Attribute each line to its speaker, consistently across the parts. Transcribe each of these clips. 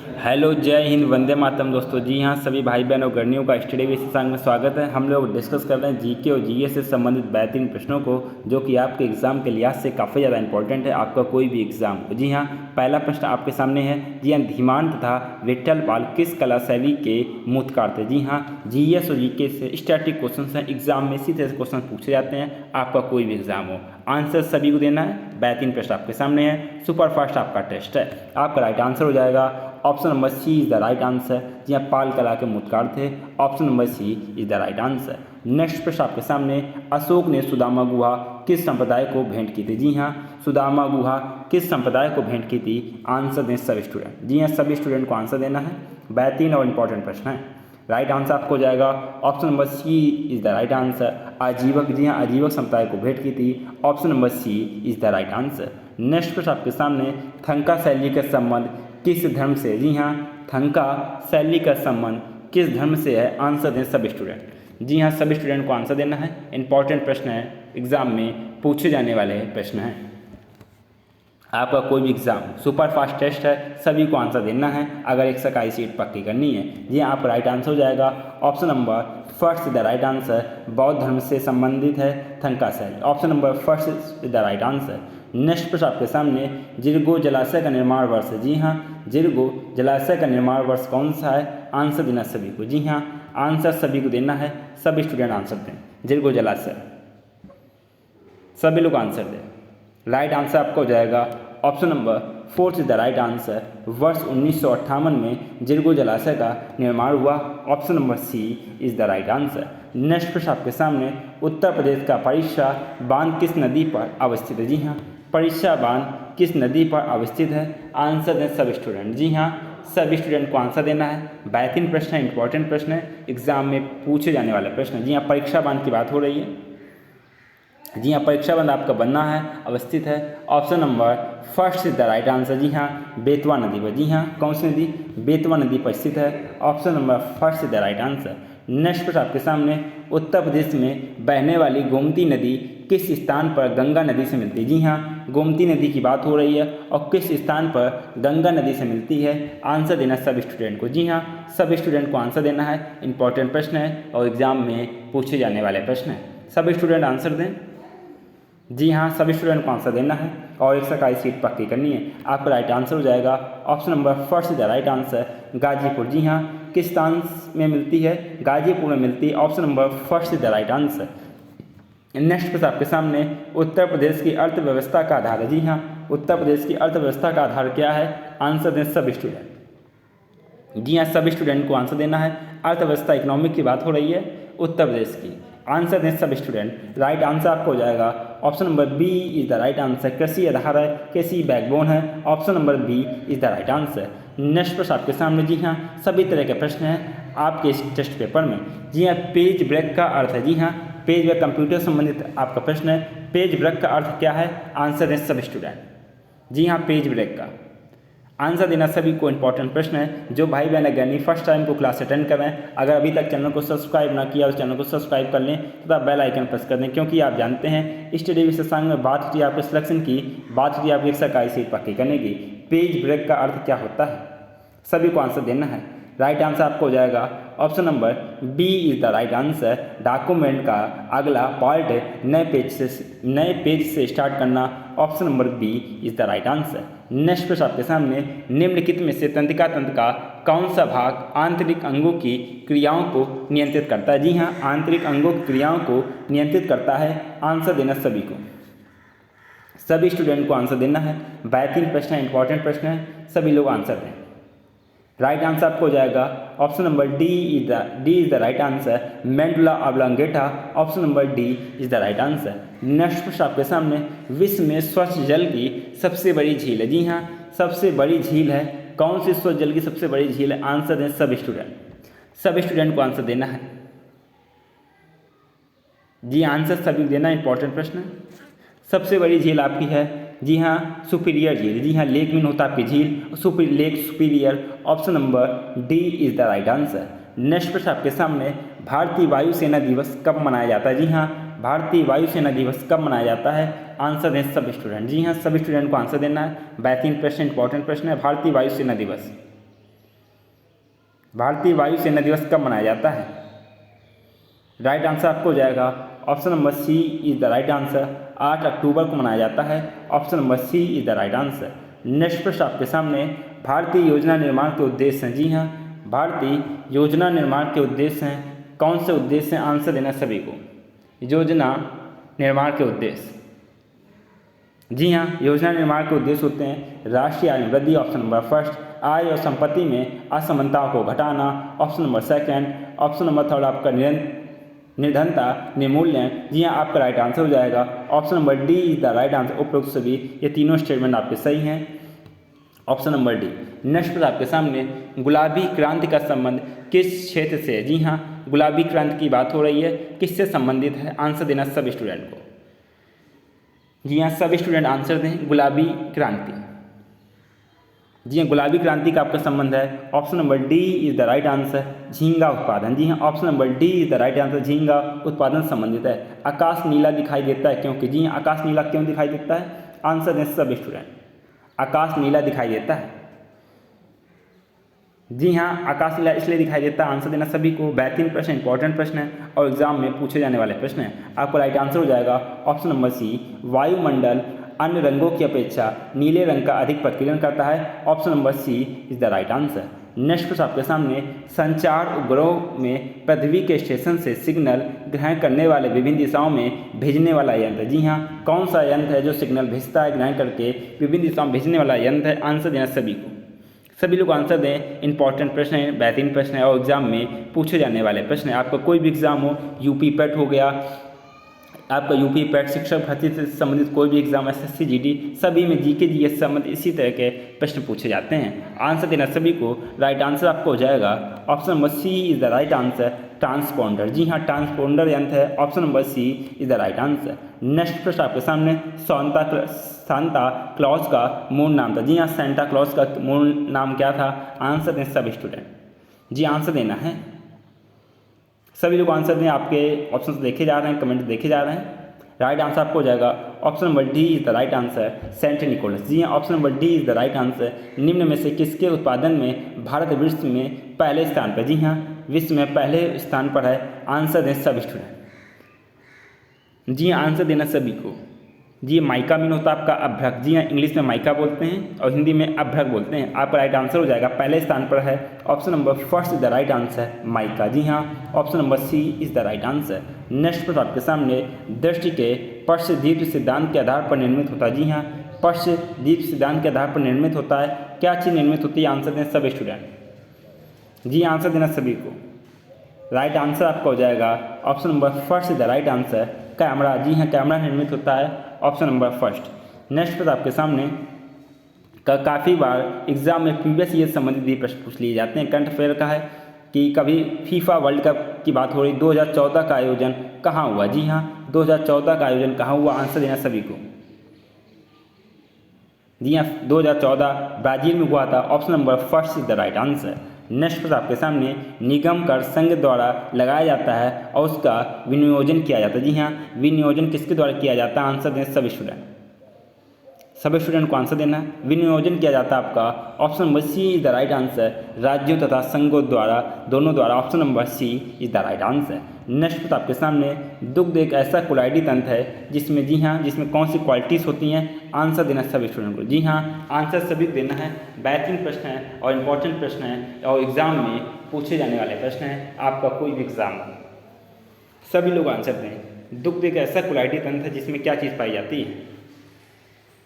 Speaker 1: Hello, जय हिंद, वंदे मातरम दोस्तों। जी हाँ, सभी भाई बहनों गर्मियों का स्टडी बेसिस संग में स्वागत है। हम लोग डिस्कस कर रहे हैं जीके और जीएस से संबंधित बेहतरीन प्रश्नों को, जो कि आपके एग्जाम के लिहाज से काफ़ी ज़्यादा इंपॉर्टेंट है, आपका कोई भी एग्जाम हो। जी हाँ, पहला प्रश्न आपके सामने है। जी हाँ, धीमान तथा विट्ठल पाल किस कला शैली के मूर्तकार थे? जी हाँ, जीएस और जीके से स्टैटिक क्वेश्चन हैं, एग्जाम में इसी तरह से क्वेश्चन पूछे जाते हैं, आपका कोई भी एग्जाम हो। आंसर सभी को देना है। बेहतरीन प्रश्न आपके सामने है, सुपर फास्ट आपका टेस्ट है। आपका राइट आंसर हो जाएगा option number C is the right answer. जी हाँ, पाल कला के मूर्तकार थे। Option number C is the right answer. Next प्रश्न आपके सामने, अशोक ने सुदामा गुहा किस संप्रदाय को भेंट की थी? जी हाँ, सुदामा गुहा किस संप्रदाय को भेंट की थी? आंसर दें सभी स्टूडेंट। जी हाँ, सभी स्टूडेंट को आंसर देना है। बेहतरीन और इंपॉर्टेंट प्रश्न है। राइट आंसर आपको हो जाएगा option number C is the right answer. Ajivika, जी हाँ, आजीवक संप्रदाय को भेंट की थी। Option number C is the right answer. Next प्रश्न आपके सामने, थंका शैली का संबंध किस धर्म से? जी हाँ, थंका शैली का संबंध किस धर्म से है? आंसर दें सभी स्टूडेंट। जी हाँ, सभी स्टूडेंट को आंसर देना है। इंपॉर्टेंट प्रश्न है, एग्जाम में पूछे जाने वाले प्रश्न हैं। आपका कोई भी एग्जाम सुपर फास्ट टेस्ट है, सभी को आंसर देना है अगर 121 सीट पक्की करनी है। जी हाँ, आपका राइट आंसर हो जाएगा option number first is the right answer. बौद्ध धर्म से संबंधित है थंका शैली। Option number first is the right answer. Next प्रश्न आपके सामने, जिरगो जलाशय का निर्माण वर्ष है? जी हाँ, जिरगो जलाशय का निर्माण वर्ष कौन सा है? आंसर देना सभी को। जी हाँ, आंसर सभी को देना है। सभी स्टूडेंट आंसर दें। जिरगो जलाशय, सभी लोग आंसर दें। राइट आंसर आपका हो जाएगा option number fourth is the right answer. वर्ष 1958 में जिरगो जलाशय का निर्माण हुआ। Option number C is the right answer. Next प्रश्न आपके सामने, उत्तर प्रदेश का परीक्षा बांध किस नदी पर अवस्थित है? जी हाँ, परीक्षा बांध किस नदी पर अवस्थित है? आंसर दें सभी स्टूडेंट। जी हाँ, सभी स्टूडेंट को आंसर देना है। बेहतरीन प्रश्न है, इंपॉर्टेंट प्रश्न है, एग्जाम में पूछे जाने वाला प्रश्न है। जी हाँ, परीक्षा बांध की बात हो रही है। जी हाँ, परीक्षा बंद आपका बनना है, अवस्थित है। Option number first is the right answer. जी हाँ, बेतवा नदी पर। जी हाँ, कौन सी नदी? बेतवा नदी पर स्थित है। Option number first is the right answer. Next प्रश्न आपके सामने, उत्तर प्रदेश में बहने वाली गोमती नदी किस स्थान पर गंगा नदी से मिलती है? जी हाँ, गोमती नदी की बात हो रही है और किस स्थान पर गंगा नदी से मिलती है? आंसर देना सभी स्टूडेंट को। जी हाँ, सभी स्टूडेंट को आंसर देना है। इंपॉर्टेंट प्रश्न है और एग्जाम में पूछे जाने वाले प्रश्न है। सभी स्टूडेंट आंसर दें। जी हाँ, सभी स्टूडेंट को आंसर देना है और 121 सीट पक्की करनी है। आपका राइट आंसर हो जाएगा option number first is the right answer. Ghazipur, जी हाँ, किस स्थान में मिलती है? गाजीपुर में मिलती है। Option number first is the right answer. Next प्रश्न आपके सामने, उत्तर प्रदेश की अर्थव्यवस्था का आधार है? जी हाँ, उत्तर प्रदेश की अर्थव्यवस्था का आधार क्या है? आंसर दें सभी स्टूडेंट। जी हाँ, सभी स्टूडेंट को आंसर देना है। अर्थव्यवस्था, इकोनॉमिक की बात हो रही है उत्तर प्रदेश की। आंसर दें सभी स्टूडेंट। राइट आंसर आपको हो जाएगा option number B is the right answer. कृषि आधार है, कृषि बैकबोन है। Option number B is the right answer. Next प्रश्न आपके सामने, जी हाँ, सभी तरह के प्रश्न हैं आपके इस टेस्ट पेपर में। जी हाँ, पेज ब्रेक का अर्थ है? जी हाँ, पेज ब्रेक कंप्यूटर संबंधित आपका प्रश्न है। पेज ब्रेक का अर्थ क्या है? आंसर दें सभी स्टूडेंट। जी हाँ, पेज ब्रेक का आंसर देना सभी को। इंपॉर्टेंट प्रश्न है। जो भाई बहन अगर फर्स्ट टाइम को क्लास अटेंड कर रहे हैं, अगर अभी तक चैनल को सब्सक्राइब ना किया, उस चैनल को सब्सक्राइब कर लें तथा बेल आइकन प्रेस कर दें, क्योंकि आप जानते हैं स्टडी विशेषांक में बात हुई आपके सिलेक्शन की, बात हुई आपकी 121 सीट पक्की करने की। पेज ब्रेक का अर्थ क्या होता है? सभी को आंसर देना है। राइट आंसर आपको हो जाएगा option number B is the right answer. Document का अगला पार्ट नए पेज से स्टार्ट करना। Option number B is the right answer. Next प्रश्न आपके सामने, निम्नलिखित में से तंत्रिका तंत्र का कौन सा भाग आंतरिक अंगों की क्रियाओं को नियंत्रित करता है? जी हाँ, आंतरिक अंगों की क्रियाओं को नियंत्रित करता है। आंसर देना सभी को। सभी स्टूडेंट को आंसर देना है। बेहतरीन प्रश्न है, इंपॉर्टेंट प्रश्न है, सभी लोग आंसर दें। राइट आंसर आपको हो जाएगा option number D is the right answer. Medulla oblongata. Option number D is the right answer. Next प्रश्न आपके सामने, विश्व में स्वच्छ जल की सबसे बड़ी झील है? जी हाँ, सबसे बड़ी झील है। कौन सी स्वच्छ जल की सबसे बड़ी झील है? आंसर दें सभी स्टूडेंट। सभी स्टूडेंट को आंसर देना है। जी, आंसर सभी देना। इंपॉर्टेंट प्रश्न है। सबसे बड़ी झील आपकी है, जी हाँ, सुपीरियर झील। जी हाँ, लेक मीन होता है आपकी झील, lake superior. Option number D is the right answer. Next प्रश्न आपके सामने, भारतीय वायुसेना दिवस कब मनाया जाता है? जी हाँ, भारतीय वायुसेना दिवस कब मनाया जाता है? आंसर दें सभी स्टूडेंट। जी हाँ, सभी स्टूडेंट को आंसर देना है। बेहतरीन प्रश्न, इंपॉर्टेंट प्रश्न है। भारतीय वायुसेना दिवस भारतीय वायुसेना दिवस कब मनाया जाता है? राइट आंसर आपको हो जाएगा option number C is the right answer. 8 अक्टूबर को मनाया जाता है। Option number C is the right answer. Next प्रश्न आपके सामने, भारतीय योजना निर्माण के उद्देश्य हैं। जी हाँ, भारतीय योजना निर्माण के उद्देश्य हैं। कौन से उद्देश्य हैं? आंसर देना सभी को। योजना निर्माण के उद्देश्य, जी हाँ, योजना निर्माण के उद्देश्य होते हैं राष्ट्रीय आय में वृद्धि, ऑप्शन नंबर फर्स्ट। आय और संपत्ति में असमानताओं को घटाना, option number second. Option number third आपका निर्धनता निर्मूलन, जी हाँ, आपका राइट आंसर हो जाएगा option number D is the right answer. उपरोक्त सभी ये तीनों स्टेटमेंट आपके सही हैं, ऑप्शन नंबर डी। नेक्स्ट पर आपके सामने, गुलाबी क्रांति का संबंध किस क्षेत्र से है? जी हाँ, गुलाबी क्रांति की बात हो रही है, किससे संबंधित है? आंसर देना सब स्टूडेंट को। जी हाँ, सब स्टूडेंट आंसर दें। गुलाबी क्रांति, जी हाँ, गुलाबी क्रांति का आपका संबंध है, option number D is the right answer. झींगा उत्पादन, जी हाँ, option number D is the right answer. झींगा उत्पादन संबंधित है। आकाश नीला दिखाई देता है क्योंकि, जी हाँ, आकाश नीला क्यों दिखाई देता है? आंसर दें सब स्टूडेंट। आकाश नीला दिखाई देता है, जी हाँ, आकाश नीला इसलिए दिखाई देता है। आंसर देना सभी को। बेहतरीन प्रश्न, इंपॉर्टेंट प्रश्न है और एग्जाम में पूछे जाने वाले प्रश्न है। आपका राइट आंसर हो जाएगा ऑप्शन नंबर सी। वायुमंडल अन्य रंगों की अपेक्षा नीले रंग का अधिक प्रतिकिरण करता है, option number C is the right answer. Next प्रश्न आपके सामने, संचार उपग्रह में पृथ्वी के स्टेशन से सिग्नल ग्रहण करने वाले विभिन्न दिशाओं में भेजने वाला यंत्र, जी हाँ, कौन सा यंत्र है जो सिग्नल भेजता है ग्रहण करके विभिन्न दिशाओं में भेजने वाला यंत्र है? आंसर देना सभी को। सभी लोग आंसर दें। इंपॉर्टेंट प्रश्न है, बेहतरीन प्रश्न है और एग्जाम में पूछे जाने वाले प्रश्न है। आपका कोई भी एग्जाम हो, यूपी पेट हो गया, आपका यूपी पेट, शिक्षक भर्ती से संबंधित कोई भी एग्जाम, एसएससी जीडी, सभी में जीके जीएस संबंधित इसी तरह के प्रश्न पूछे जाते हैं। आंसर देना सभी को। राइट आंसर आपको हो जाएगा option number C is the right answer. Transponder, जी हाँ, ट्रांसपोंडर यंत्र है, option number C is the right answer. Next प्रश्न आपके सामने, सांता क्लॉज का मूल नाम था। जी हाँ, सेंटा क्लॉज का मूल नाम क्या था? आंसर दें सब स्टूडेंट। जी, आंसर देना है सभी लोग। आंसर दें। आपके ऑप्शन देखे जा रहे हैं, कमेंट देखे जा रहे हैं। राइट आंसर आपको हो जाएगा option number D is the right answer. Saint Nicholas, जी हाँ, option number D is the right answer. निम्न में से किसके उत्पादन में भारत विश्व में पहले स्थान पर? जी हाँ, विश्व में पहले स्थान पर है। आंसर दें सब स्टूडेंट। जी हाँ, आंसर देना सभी को। जी, माइका मीन होता है आपका अभ्रक, जी हाँ, इंग्लिश में माइका बोलते हैं और हिंदी में अभ्रक बोलते हैं। आपका राइट आंसर हो जाएगा, पहले स्थान पर है, option number first is the right answer, mica, जी हाँ, option number C is the right answer. Next प्रश्न आपके सामने, दृष्टि के पर्शदीप्त सिद्धांत के आधार पर निर्मित होता है। जी हाँ, पर्शदीप्त सिद्धांत के आधार पर निर्मित होता है। क्या चीज़ निर्मित होती है? आंसर दें सब स्टूडेंट। जी, आंसर देना सभी को। राइट आंसर आपका हो जाएगा option number first is the right answer. Camera, जी हाँ, कैमरा निर्मित होता है, ऑप्शन नंबर फर्स्ट। नेक्स्ट प्रश्न आपके सामने, काफ़ी बार एग्जाम में प्रीवियस ईयर संबंधित भी प्रश्न पूछ लिए जाते हैं। करंट अफेयर का है कि कभी फीफा वर्ल्ड कप की बात हो रही, 2014 का आयोजन कहाँ हुआ? जी हाँ, 2014 का आयोजन कहाँ हुआ? आंसर देना सभी को। जी हाँ, 2014 ब्राज़ील में हुआ था, option number first is the right answer. Next प्रश्न आपके सामने, निगम कर संघ द्वारा लगाया जाता है और उसका विनियोजन किया जाता है। जी हाँ, विनियोजन किसके द्वारा किया जाता है? आंसर दें सब स्टूडेंट। सभी स्टूडेंट को आंसर देना है। विनियोजन किया जाता है आपका, option number C is the right answer. राज्यों तथा संघों द्वारा, दोनों द्वारा, option number C is the right answer. Next प्रश्न आपके सामने, दुग्ध एक ऐसा कोलाइडी तंत्र है जिसमें, जी हाँ, जिसमें कौन सी क्वालिटीज़ होती हैं? आंसर देना सभी स्टूडेंट को। जी हाँ, आंसर सभी को देना है। बेहतरीन प्रश्न है और इम्पोर्टेंट प्रश्न है और एग्जाम में पूछे जाने वाले प्रश्न हैं। आपका कोई भी एग्जाम हो, सभी लोग आंसर दें। दुग्ध एक ऐसा कोलाइडी तंत्र है जिसमें क्या चीज़ पाई जाती है?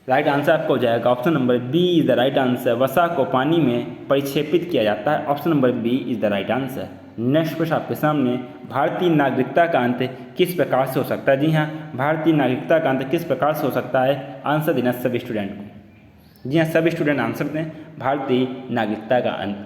Speaker 1: राइट आंसर आपको हो जाएगा option number B is the right answer. वसा को पानी में परिक्षेपित किया जाता है, option number B is the right answer. Next प्रश्न आपके सामने, भारतीय नागरिकता का अंत किस प्रकार से हो सकता है? जी हाँ, भारतीय नागरिकता का अंत किस प्रकार से हो सकता है? आंसर देना सभी स्टूडेंट को। जी हाँ, सभी स्टूडेंट आंसर दें। भारतीय नागरिकता का अंत,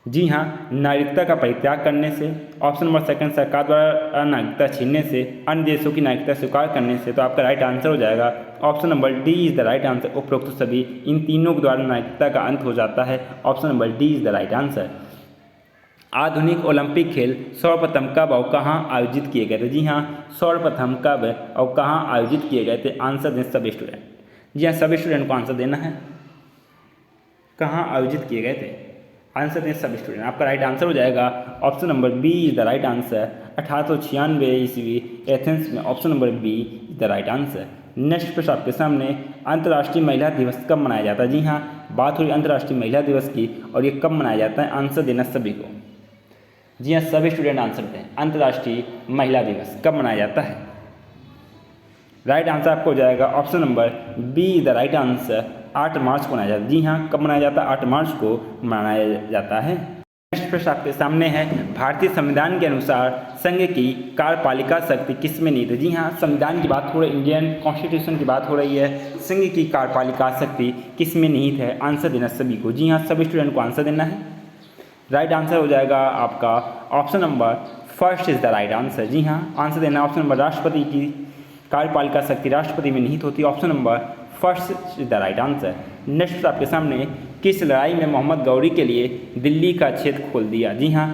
Speaker 1: जी हाँ, नागरिकता का परित्याग करने से, ऑप्शन नंबर सेकंड सरकार द्वारा नागरिकता छीनने से, अन्य देशों की नागरिकता स्वीकार करने से। तो आपका राइट आंसर हो जाएगा option number D is the right answer. उपरोक्त सभी इन तीनों के द्वारा नागरिकता का अंत हो जाता है, option number D is the right answer. आधुनिक ओलंपिक खेल सर्वप्रथम कब और कहाँ आयोजित किए गए थे? जी हाँ, सर्वप्रथम कब और कहाँ आयोजित किए गए थे? आंसर दें सभी स्टूडेंट। जी हाँ, सभी स्टूडेंट को आंसर देना है। कहाँ आयोजित किए गए थे? आंसर दें सब स्टूडेंट। आपका राइट आंसर हो जाएगा option number B is the right answer. 1896 ईस्वी एथेंस में। Option number B is the right answer. Next प्रश्न आपके सामने, अंतर्राष्ट्रीय महिला दिवस कब मनाया जाता है? जी हाँ, बात हो रही अंतर्राष्ट्रीय महिला दिवस की, और ये कब मनाया जाता है? आंसर देना सभी को। जी हाँ, सभी स्टूडेंट आंसर दें। अंतर्राष्ट्रीय महिला दिवस कब मनाया जाता है? राइट आंसर आपको हो जाएगा option number B is the right answer. 8 मार्च को मनाया जाता है। जी हाँ, कब मनाया जाता है? 8 मार्च को मनाया जाता है। नेक्स्ट प्रश्न आपके सामने है, भारतीय संविधान के अनुसार संघ की कार्यपालिका शक्ति किसमें निहित है? जी हाँ, संविधान की बात हो रही है, इंडियन कॉन्स्टिट्यूशन की बात हो रही है। संघ की कार्यपालिका शक्ति किसमें निहित है? आंसर देना सभी को। जी हाँ, सभी स्टूडेंट को आंसर देना है। राइट आंसर हो जाएगा आपका option number first is the right answer. जी हाँ, आंसर देना ऑप्शन नंबर, राष्ट्रपति की कार्यपालिका शक्ति राष्ट्रपति में निहित होती है। Option number first is the right answer. Next आपके सामने, किस लड़ाई में मोहम्मद गौरी के लिए दिल्ली का छेद खोल दिया? जी हाँ,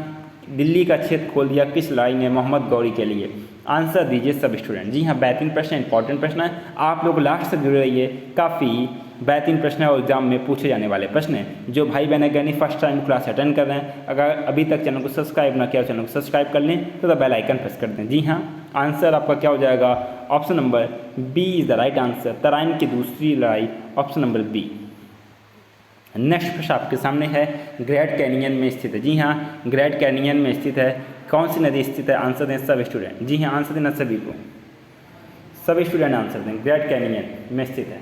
Speaker 1: दिल्ली का छेद खोल दिया किस लड़ाई ने मोहम्मद गौरी के लिए? आंसर दीजिए सब स्टूडेंट। जी हाँ, बेहतरीन प्रश्न है, इंपॉर्टेंट प्रश्न है। आप लोग लास्ट से जुड़े रहिए, काफ़ी बेहतरीन प्रश्न है और एग्जाम में पूछे जाने वाले प्रश्न हैं। जो भाई बहन अगर फर्स्ट टाइम क्लास अटेंड कर रहे हैं, अगर अभी तक चैनल को सब्सक्राइब ना किया, चैनल को सब्सक्राइब कर लें तो बेल आइकन प्रेस कर दें। जी हाँ, आंसर आपका क्या हो जाएगा? Option number B is the right answer. तराइन की दूसरी लड़ाई, ऑप्शन नंबर बी। नेक्स्ट प्रश्न आपके सामने है, ग्रैंड कैनियन में स्थित है। जी हाँ, ग्रैंड कैनियन में स्थित है। कौन सी नदी स्थित है? आंसर दें सब स्टूडेंट। जी हाँ, आंसर देना सभी को। सभी स्टूडेंट आंसर दें। ग्रैंड कैनियन में स्थित है।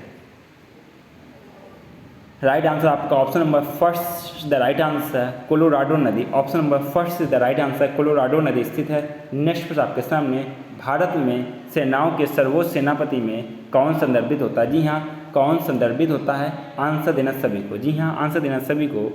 Speaker 1: राइट आंसर आपका option number first the right answer, Colorado नदी। Option number first is the right answer, Colorado नदी स्थित है। नेक्स्ट प्रश्न आपके सामने, भारत में सेनाओं के सर्वोच्च सेनापति में कौन संदर्भित होता है? जी हाँ, कौन संदर्भित होता है? आंसर देना सभी को। जी हाँ, आंसर देना सभी को।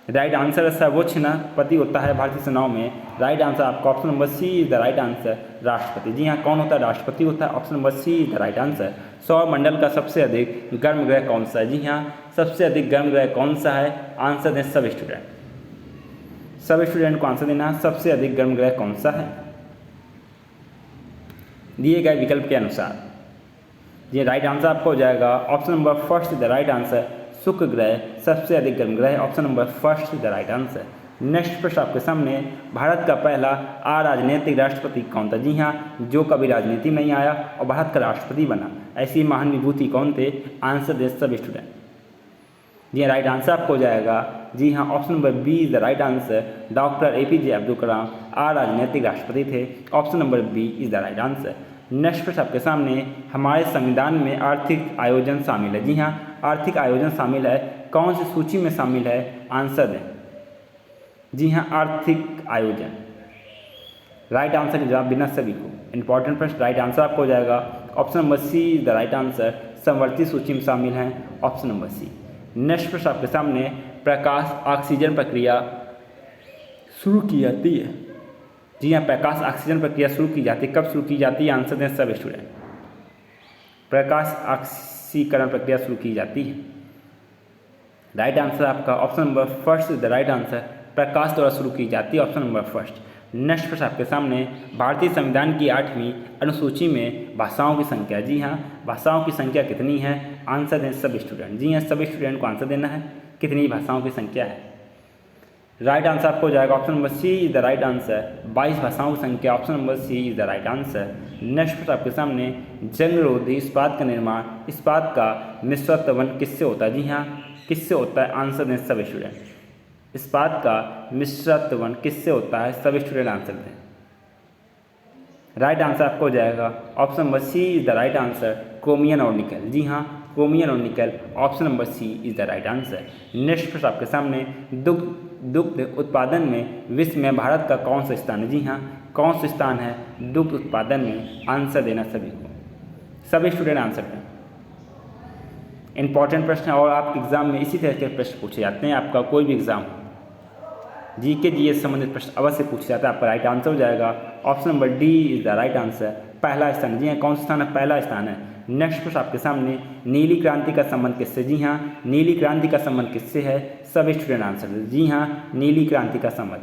Speaker 1: राइट आंसर सर्वोच्च सेनापति होता है भारतीय सेनाओं में। राइट आंसर आपका option number C is the right answer, राष्ट्रपति। जी हाँ, कौन होता है? राष्ट्रपति होता है। Option number C is the right answer. सौर मंडल का सबसे अधिक गर्म ग्रह कौन सा है? जी हाँ, सबसे अधिक गर्म ग्रह कौन सा है? आंसर दें सब स्टूडेंट। सब स्टूडेंट को आंसर देना, सबसे अधिक गर्म ग्रह कौन सा है दिए गए विकल्प के अनुसार। ये राइट आंसर आपको हो जाएगा option number first is the right answer, शुक्र ग्रह सबसे अधिक गर्म ग्रह। Option number first is the right answer. Next प्रश्न आपके सामने, भारत का पहला अराजनीतिक राष्ट्रपति कौन था? जी हाँ, जो कभी राजनीति में नहीं आया और भारत का राष्ट्रपति बना, ऐसी महान विभूति कौन थे? आंसर दे सब स्टूडेंट। जी राइट आंसर आपको हो जाएगा, जी हाँ, option number B is the right answer. Doctor APJ Abdul Kalam अराजनीतिक राष्ट्रपति थे। Option number B is the right answer. Next प्रश्न आपके सामने, हमारे संविधान में आर्थिक आयोजन शामिल है। जी हाँ, आर्थिक आयोजन शामिल है, कौन सी सूची में शामिल है? आंसर दें। जी हाँ, आर्थिक आयोजन। राइट आंसर का जवाब देना सभी को। इंपॉर्टेंट प्रश्न, राइट आंसर आपको हो जाएगा option number C is the right answer, समवर्ती सूची में शामिल हैं। ऑप्शन नंबर सी। नेक्स्ट प्रश्न आपके सामने, प्रकाश ऑक्सीजन प्रक्रिया शुरू की जाती है। जी हाँ, प्रकाश ऑक्सीजन प्रक्रिया शुरू की जाती है, कब शुरू की जाती है? आंसर दें सब स्टूडेंट। प्रकाश ऑक्सीकरण प्रक्रिया शुरू की जाती है। राइट आंसर आपका option number first is the right answer, प्रकाश द्वारा शुरू की जाती है। Option number first. नेक्स्ट प्रश्न आपके सामने, भारतीय संविधान की 8वीं अनुसूची में भाषाओं की संख्या। जी हाँ, भाषाओं की संख्या कितनी है? आंसर दें सब स्टूडेंट। जी हाँ, सभी स्टूडेंट को आंसर देना है, कितनी भाषाओं की संख्या है। राइट आंसर आपको हो जाएगा option number C is the right answer, 22 भाषाओं की संख्या। Option number C is the right answer. Next प्रश्न आपके सामने, जंगरोधी इस्पात का निर्माण, इस्पात का मिश्रत्ववन किससे होता है? जी हाँ, किससे होता है? आंसर दें सब स्टूडेंट। इस्पात का मिश्रत्ववन किससे होता है? सब स्टूडेंट आंसर दें। राइट आंसर आपको हो जाएगा option number C is the right answer, chromium और निकल। जी हाँ, क्रोमियम और nickel. Option number C is the right answer. Next प्रश्न आपके सामने, दुग्ध उत्पादन में विश्व में भारत का कौन सा स्थान है? जी हाँ, कौन सा स्थान है दुग्ध उत्पादन में? आंसर देना सभी को, सभी स्टूडेंट आंसर दें। इंपॉर्टेंट प्रश्न है और आपके एग्जाम में इसी तरह के प्रश्न पूछे जाते हैं। आपका कोई भी एग्जाम GK GS संबंधित प्रश्न अवश्य पूछा जाता है। आपका राइट आंसर हो जाएगा option number D is the right answer, पहला स्थान। जी हाँ, कौन सा स्थान है? पहला स्थान है। नेक्स्ट प्रश्न आपके सामने, नीली क्रांति का संबंध किससे? जी हाँ, नीली क्रांति का संबंध किससे है? सब स्टूडेंट आंसर दें। जी हाँ, नीली क्रांति का संबंध।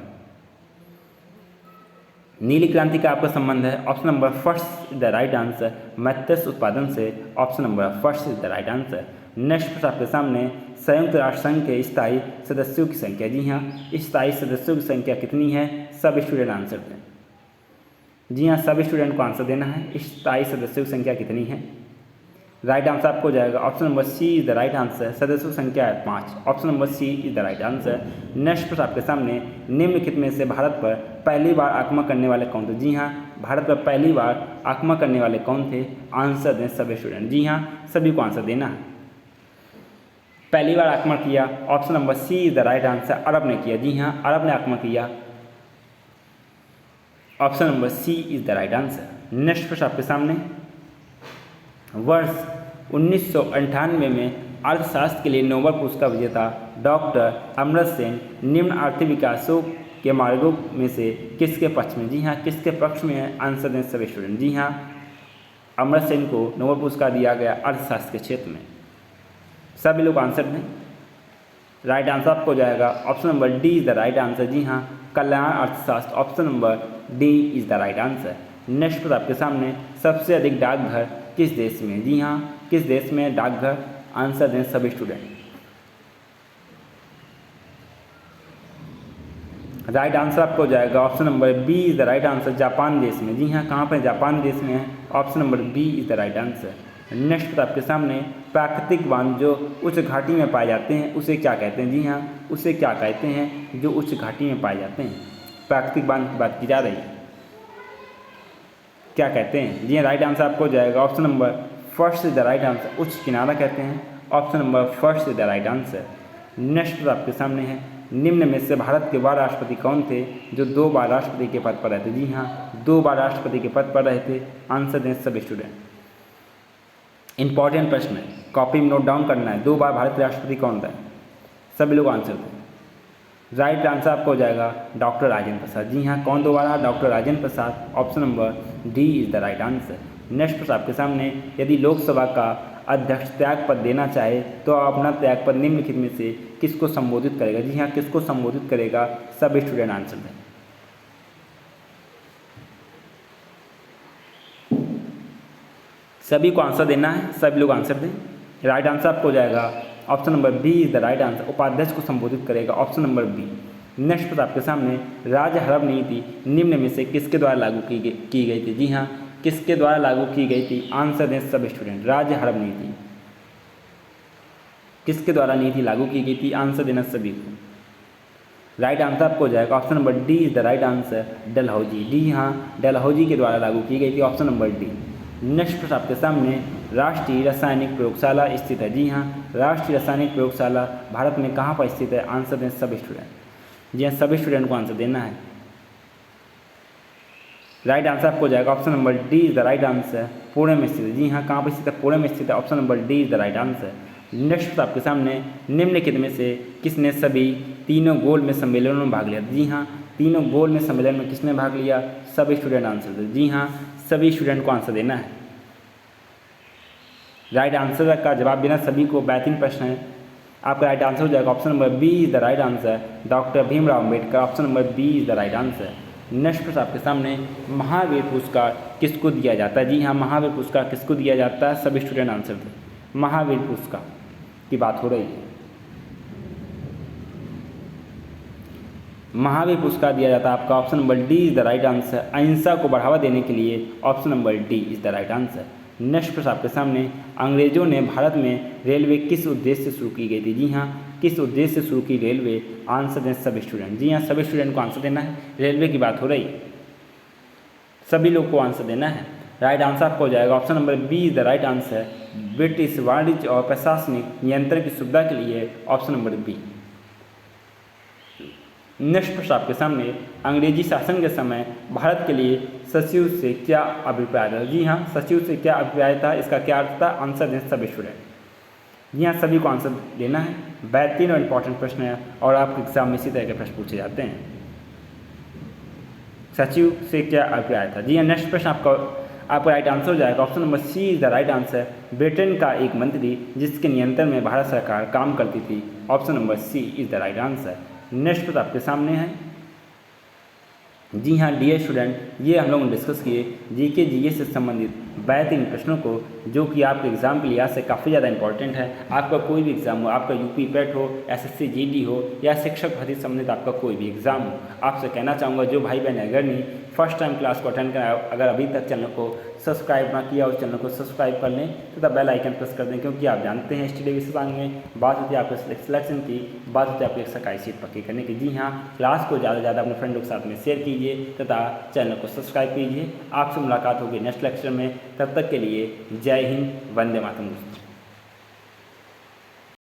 Speaker 1: नीली क्रांति का आपका संबंध है, option number first is the right answer, मत्स्य उत्पादन से, option number first is the right answer. Next प्रश्न आपके सामने, संयुक्त राष्ट्र संघ के स्थायी सदस्यों की संख्या। जी हाँ, स्थायी सदस्यों की संख्या कितनी है? सब स्टूडेंट आंसर दें। जी हाँ, सब स्टूडेंट को आंसर देना है, स्थायी सदस्यों की संख्या कितनी है। राइट आंसर आपको हो जाएगा option number C is the right answer, सदस्यों की संख्या है 5, option number C is the right answer. Next प्रश्न आपके सामने, निम्नलिखित में से भारत पर पहली बार आक्रमण करने वाले कौन थे? जी हाँ, भारत पर पहली बार आक्रमण करने वाले कौन थे? आंसर दें सभी स्टूडेंट। जी हाँ, सभी को आंसर देना है। पहली बार आक्रमण किया, option number C is the right answer, अरब ने किया। जी हाँ, अरब ने आक्रमण किया, option number C is the right answer. Next प्रश्न आपके सामने, वर्ष 1998 में अर्थशास्त्र के लिए नोबेल पुरस्कार विजेता डॉक्टर अमर्त्य सेन निम्न आर्थिक विकासों के मार्गों में से किसके पक्ष में? जी हाँ, किसके पक्ष में है? आंसर दें सभी स्टूडेंट। जी हाँ, अमर्त्य सेन को नोबेल पुरस्कार दिया गया अर्थशास्त्र के क्षेत्र में। सभी लोग आंसर दें। राइट आंसर आपको हो जाएगा option number D is the right answer. जी हाँ, कल्याण अर्थशास्त्र, option number D is the right answer. Next पर आपके सामने, सबसे अधिक डाकघर किस देश में? जी हाँ, किस देश में डाकघर? आंसर दें सभी स्टूडेंट। राइट आंसर आपको हो जाएगा option number B is the right answer, Japan देश में। जी हाँ, कहाँ पर? जापान देश में है, option number B is the right answer. Next पर आपके सामने, प्राकृतिक बांध जो उच्च घाटी में पाए जाते हैं उसे क्या कहते हैं? जी हाँ, उसे क्या कहते हैं जो उच्च घाटी में पाए जाते हैं? प्राकृतिक बांध की बात की जा रही है, क्या कहते हैं? जी हाँ, राइट आंसर आपको हो जाएगा option number first is the right answer, उच्च किनारा कहते हैं, option number first is the right answer. Next आपके सामने है, निम्न में से भारत के वह राष्ट्रपति कौन थे जो 2 बार राष्ट्रपति के पद पर रहे थे? जी हाँ, 2 बार राष्ट्रपति के पद पर रहे थे। आंसर दें सभी स्टूडेंट। इंपॉर्टेंट प्रश्न है, कॉपी में नोट डाउन करना है, 2 बार भारत के राष्ट्रपति कौन रहे? सभी लोग आंसर दें। राइट आंसर आपको हो जाएगा डॉक्टर राजेंद्र प्रसाद। जी हाँ, कौन दोबारा? Doctor Rajendra Prasad, option number D is the right answer. Next प्रश्न आपके सामने, यदि लोकसभा का अध्यक्ष त्याग पद देना चाहे तो अपना त्याग पद निम्नलिखित में से किसको संबोधित करेगा? जी हाँ, किसको संबोधित करेगा? सब स्टूडेंट आंसर दें। सभी को आंसर देना है, सभी लोग आंसर दें। राइट आंसर आपको हो जाएगा option number B is the right answer, उपाध्यक्ष को संबोधित करेगा, ऑप्शन नंबर बी। नेक्स्ट प्रश्न आपके सामने, राज्य हड़प नीति निम्न में से किसके द्वारा लागू की गई थी? जी हाँ, किसके द्वारा लागू की गई थी? आंसर दें सब स्टूडेंट। राज्य हड़प नीति किसके द्वारा नीति लागू की गई थी? आंसर देना सभी को। राइट आंसर आपको हो जाएगा option number D is the right answer, Dalhousie. जी हाँ, डलहौजी के द्वारा लागू की गई थी, ऑप्शन नंबर डी। नेक्स्ट प्रश्न आपके सामने, राष्ट्रीय रासायनिक प्रयोगशाला स्थित है? जी हाँ, राष्ट्रीय रासायनिक प्रयोगशाला भारत में कहाँ पर स्थित है? आंसर दें सभी स्टूडेंट। जी हाँ, सभी स्टूडेंट को आंसर देना है। राइट आंसर आपको हो जाएगा option number D is the right answer, Pune में स्थित है। जी हाँ, कहाँ पर स्थित है? पुणे में स्थित है, option number D is the right answer. Next आपके सामने, निम्नलिखित में से किसने सभी तीनों गोल में सम्मेलनों में भाग लिया? जी हाँ, तीनों गोल में सम्मेलन में किसने भाग लिया? सभी स्टूडेंट आंसर दें। जी हाँ, सभी स्टूडेंट को आंसर देना है। राइट आंसर का जवाब देना सभी को, बेहतरीन प्रश्न है। आपका राइट आंसर हो जाएगा option number B is the right answer, doctor Bhimrao Ambedkar, option number B is the right answer. Next प्रश्न आपके सामने, महावीर पुरस्कार किसको दिया जाता है? जी हाँ, महावीर पुरस्कार किसको दिया जाता है? सभी स्टूडेंट आंसर दें। महावीर पुरस्कार की बात हो रही है। महावीर पुरस्कार दिया जाता है आपका, option number D is the right answer, अहिंसा को बढ़ावा देने के लिए, option number D is the right answer. Next प्रश्न आपके सामने, अंग्रेजों ने भारत में रेलवे किस उद्देश्य से शुरू की गई थी? जी हाँ, किस उद्देश्य से शुरू की रेलवे? आंसर दें सभी स्टूडेंट। जी हाँ, सभी स्टूडेंट को आंसर देना है, रेलवे की बात हो रही है, सभी लोग को आंसर देना है। राइट आंसर आपको हो जाएगा option number B is the right answer, British वाणिज्य और प्रशासनिक नियंत्रण की सुविधा के लिए, ऑप्शन नंबर बी। नेक्स्ट प्रश्न आपके सामने, अंग्रेजी शासन के समय भारत के लिए सचिव से क्या अभिप्राय था? जी हाँ, सचिव से क्या अभिप्राय था, इसका क्या अर्थ था? आंसर दें सभी स्टूडेंट। जी हाँ, सभी को आंसर देना है, बेहतरीन और इंपॉर्टेंट प्रश्न है और आपके एग्जाम में इसी तरह के प्रश्न पूछे जाते हैं। सचिव से क्या अभिप्राय था? जी हाँ, नेक्स्ट प्रश्न आपका राइट आंसर हो जाएगा option number C is the right answer, Britain का एक मंत्री जिसके नियंत्रण में भारत सरकार काम करती थी, option number C is the right answer. Next प्रश्न आपके सामने है, जी हाँ डियर स्टूडेंट, ये हम लोगों ने डिस्कस किए जीके जीएस से संबंधित 32 प्रश्नों को, जो कि आपके एग्ज़ाम के लिहाज से काफ़ी ज़्यादा इंपॉर्टेंट है। आपका कोई भी एग्ज़ाम हो, आपका यूपी पेट हो, एसएससी जीडी हो या शिक्षक भर्ती से संबंधित आपका कोई भी एग्ज़ाम हो, आपसे कहना चाहूँगा जो भाई बहन अगर नहीं फर्स्ट टाइम क्लास को अटेंड करा, अगर अभी तक चैनल को सब्सक्राइब ना किया उस चैनल को सब्सक्राइब कर लें तथा बेल आइकन प्रेस कर दें, क्योंकि आप जानते हैं स्टडी विशेषांक में बात होती है आपके सिलेक्शन की, बात होती है आपकी सरकारी सीट पक्की करने की। जी हाँ, क्लास को ज़्यादा से ज़्यादा अपने फ्रेंडों के साथ में शेयर कीजिए तथा चैनल को सब्सक्राइब कीजिए। आपसे मुलाकात होगी नेक्स्ट लेक्चर में, तब तक के लिए जय हिंद, वंदे मातरम दोस्तों।